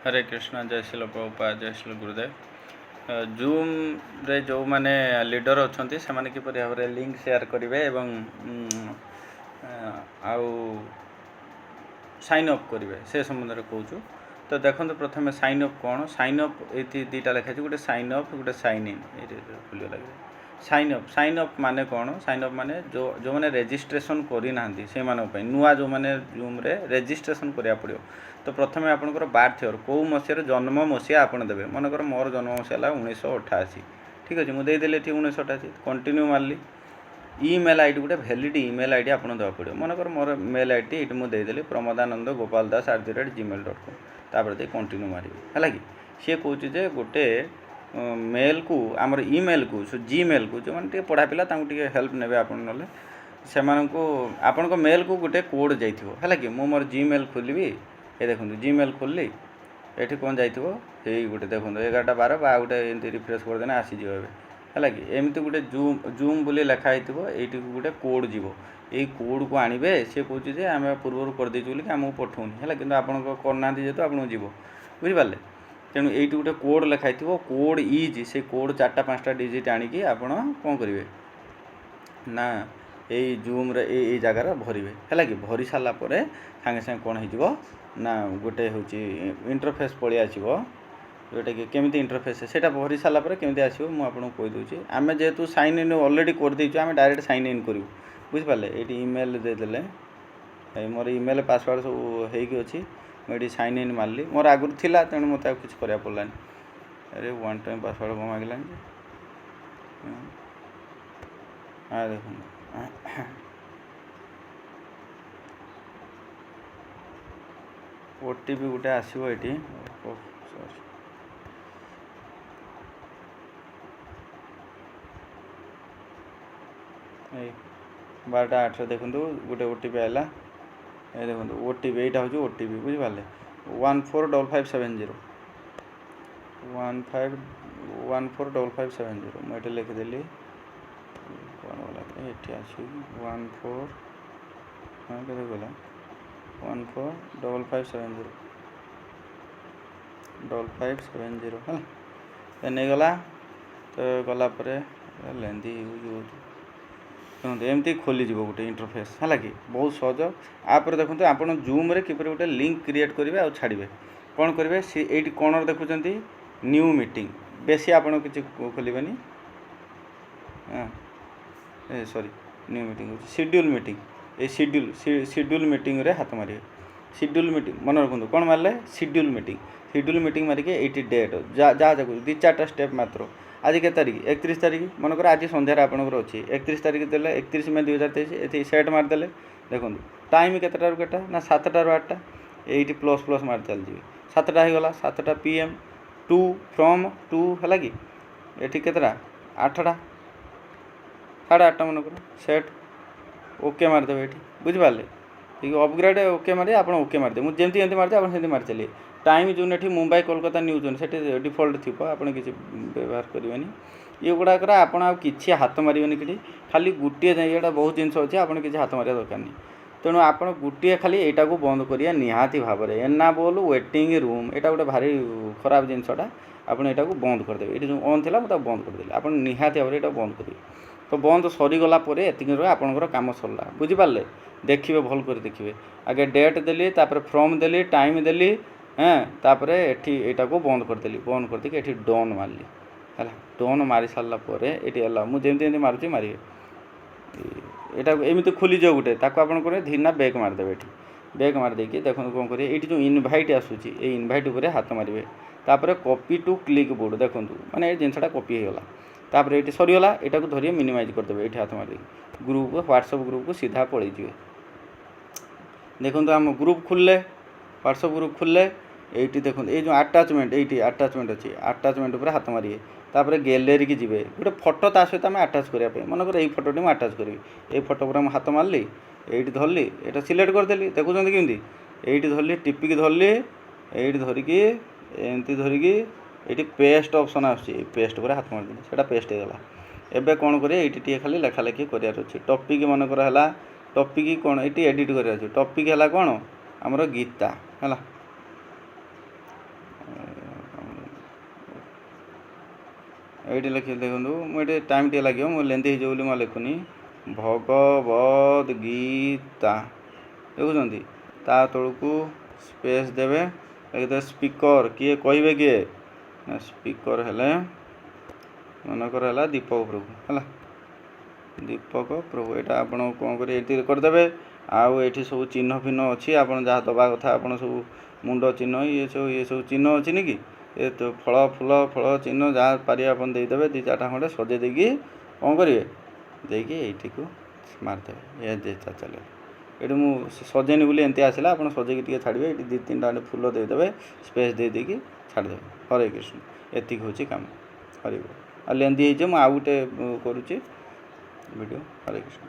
हरे कृष्ण जय श्री प्रभुपाद जय श्री गुरुदेव। जूम रे जो माने लीडर अच्छा से माने किपरि भाव में लिंक शेयर करेंगे एवं आउ साइन अप करेंगे से संबंध में कहूँ। तो देखो प्रथम साइन अप कौन साइन अप ये दुटा लिखाई गोटे साइन अप गोटे साइन इन खुल लगे साइन अप माने कौन साइन अप माने जो मैंने रेजिस्ट्रेशन करना से नुआ जो मैंने जूम रे रेजिस्ट्रेशन करा पड़ो। तो प्रथम आपंकर बार्थ इयर कौ मसीह जन्म मसीहा आप देवे मनकर मोर जन्म मसीहा 1988 ठीक अच्छे मुझे ये 1988 कंटिन्यू मारली ईमेल आईडी गोटे भैलिड ईमेल आईडी आप देवा पड़ो मनकर मोर मेल आईडी ये मुझे प्रमोदानंद गोपाल दास @gmail.com तापर दे कंटिन्यू मारे है कि सी कौच जे गोटे मेल को आमर ईमेल को जीमेल को जो मैंने पढ़ा पिला हेल्प ने से आपण मेल को गोटे कोड जाइए है कि मुझे मोर जीमेल खोलि ये देखो जीमेल खोलि ये कौन जाइए गोटे देखो 11:12 बा गोटे एमती रिफ्रेश करदे आसीज है कि एमती गोटे जूम बोली लिखाई ये गोटे कोड जीव ये कोड को आणवे सी कहे आम पूर्व करदे बोलिक आमको पठाऊनी है कि करना जेहतु आपको जीव बुझिपारे तेणु ये गोटे कोड लिखाई कोड इज से कोड 4-5टा डिजिट आणिकी आपण कौन करेंगे ना यही जूम रे ये जगार भरवे है कि भरी सारापर सागे सागे कौन हो ना गोटे हूँ इंटरफेस पलि आसो जोटा कि केमी इंटरफेस से भरी सारापर केमी आसो मुझे कहीदे आम जेहेतु साइन इन अलरेडी करदेचु आम डायरेक्ट साइन इन करूँ बुझिपारे ये ईमेल देदेले मोर ईमेल पासवर्ड सब होगी अच्छी मुझे साइन इन मारली मोर आगुरी थिला तेणु मत किसी करा पड़ानी अरे 1 टाइम पासवर्ड कौन मांगलानी हाँ देखो ओटीपी गोटे आसो ये बारटा 8 देखो गोटे ओटीपी आला ये देखो ओटीपी यहाँ हूँ ओटीपी बुझिपारे 145570 15145570 मुझे लिखिदेली कौन गला ये आस 14 हाँ के गला 145570 5570 है नहीं गला तो गलापर लेंदी यूज देखो एमती खोलीज गोटे इंटरफेस है कि बहुत सहज आप देखते आप जूम रे किपर गोटे लिंक क्रिएट करेंगे और छाड़े कौन करेंगे सी ये कौन देखुं न्यू मीटिंग बेसी आपड़ कि खोलें हाँ sorry new meeting schedule meeting ये शेड्यूल मीटिंग रे हाथ मारे शेड्यूल मीटिंग मन रखु कौन मारे शेड्यूल मीटिंग मारिक ये डेट जहाँ 2-4टा स्टेप मात्र आज के तारीख 31 तारीख मनकर आज संध्यार आपंकर अच्छी 31 तारीख देले 31 मई 2023 ये सेट मारदे देखो टाइम केतटा केटा ना 7टाରୁ 8टा ये प्लस प्लस मार चलि 7टा हो गला 7टा PM 2 फ्रॉम 2 है कि ये केतटा 8टा 8:30 मनकर सेट ओके मारदेवे ये बुझिपारे ठीक अपग्रेड ओके मारे आप ओके मारदे मुझे जमी जमी मारदे आप सेमती मार चलिए टाइम जो ये मुंबई कोलकाता न्यूज से डिफल्ट थी आप किसी व्यवहार करेंगे ये गुड़ाक आप कि हाथ मारे कि खाली गोटे ये बहुत जिन अच्छे आप किसी हाथ मारे दरकार नहीं तेणु आप गोटे खाली यहाँ को बंद करिए निहाती भाव में एनाबल वेटिंग रूम यहाँ गोटे भारी खराब जिनसा आप यहाँ को बंद करदे ये जो ऑन थी मुझे बंद करदेली आप निहाती भाव में यहाँ बंद करेंगे तो बंद सरीगला एतिक आपंकर कम सरला बुझिपारे देखिए भल कर देखिए आगे डेट देली फ्रॉम देली टाइम देली हाँ तापर यहाँ को बंद करदेली बंद कर ये डन मारली है डन मारी सारापर ये मुझे मारुची मारे यहाँ एमती खोलीज गोटे ताको आप धीना बैक मारदेवे ये बैक मारदे देखो कौन करेंगे ये जो इनभाइट आसूसी ये इनभाइट उपर हाथ मारे तापर कॉपी टू क्लिक बोर्ड देखो माने जिनसा कॉपी होगा तापर ये सरीगला यहाँ को धरिए मिनिमाइज करदेवे ये हाथ मारे ग्रुप व्हाट्सएप ग्रुप को सीधा पलि जाए देखो आम ग्रुप खुलले व्हाट्सएप ग्रुप खुलले ये देखो ये जो आटाचमेंट ये आटाचमेंट अच्छी आटाचमेंट उपर हाथ मारे तापर गैलेरी की जी गोटे फोटो ता सहित आम आटाच करने मनकर ये फोटोटी मुझे आटाच करी ये फोटो पर हाथ मारली ये धरली ये सिलेक्ट करदेली देखुं केमी ये धरली टिपिक धरली ये धरिकी एमती धरिकी ये पेस्ट ऑप्शन आसुची पेस्ट पर हाथ मारदेली से पेस्ट होगा एबे कौन करें ये खाली लेखा लेखी करार अच्छे टॉपिक मनकर है टॉपिक कौन ये एडिट करार टॉपिक है कौन आमर गीता है ଏଇଠି ଲେଖି ଦେଖନ୍ତୁ ମୁଁ ଏଠି ଟାଇମ୍ ଟିକେ ଲାଗିବ ମୁଁ ଲେନ୍ଦି ହେଇଯିବ ବୋଲି ମୁଁ ଲେଖୁନି ଭଗବଦ ଗୀତା ଦେଖୁଛନ୍ତି ତା ତଳକୁ ସ୍ପେସ୍ ଦେବେ ଲେଖିଦେବେ ସ୍ପିକର କିଏ କହିବେ କିଏ ନା ସ୍ପିକର ହେଲେ ମନେକର ହେଲା ଦୀପକ ପ୍ରଭୁ ହେଲା ଦୀପକ ପ୍ରଭୁ ଏଇଟା ଆପଣ କ'ଣ କରିବେ ଏଠି କରିଦେବେ ଆଉ ଏଠି ସବୁ ଚିହ୍ନ ଫିହ୍ନ ଅଛି ଆପଣ ଯାହା ଦେବା କଥା ଆପଣ ସବୁ ମୁଣ୍ଡ ଚିହ୍ନ ଇଏ ସବୁ ଚିହ୍ନ ଅଛି ନି କି ଏ ତ ଫଳ ଚିହ୍ନ ଯାହା ପାରିବେ ଆପଣ ଦେଇଦେବେ 2-4ଟା ଖଣ୍ଡେ ସଜେଇ ଦେଇକି କ'ଣ କରିବେ ଦେଇକି ଏଇଠିକୁ ମାରିଦେବେ ଏ ଚାଲିବ ଏଠି ମୁଁ ସଜେଇନି ବୋଲି ଏମିତି ଆସିଲା ଆପଣ ସଜେଇକି ଟିକେ ଛାଡ଼ିବେ ଏଠି 2-3ଟା ଖଣ୍ଡେ ଫୁଲ ଦେଇଦେବେ ସ୍ପେସ୍ ଦେଇକି ଛାଡ଼ିଦେବେ ହରେ କୃଷ୍ଣ ଏତିକି ହେଉଛି କାମ ହରିବ ଆଉ ଲେନ୍ଦି ହେଇଯିବ ମୁଁ ଆଉ ଗୋଟେ କରୁଛି ଭିଡ଼ିଓ ହରେ କୃଷ୍ଣ।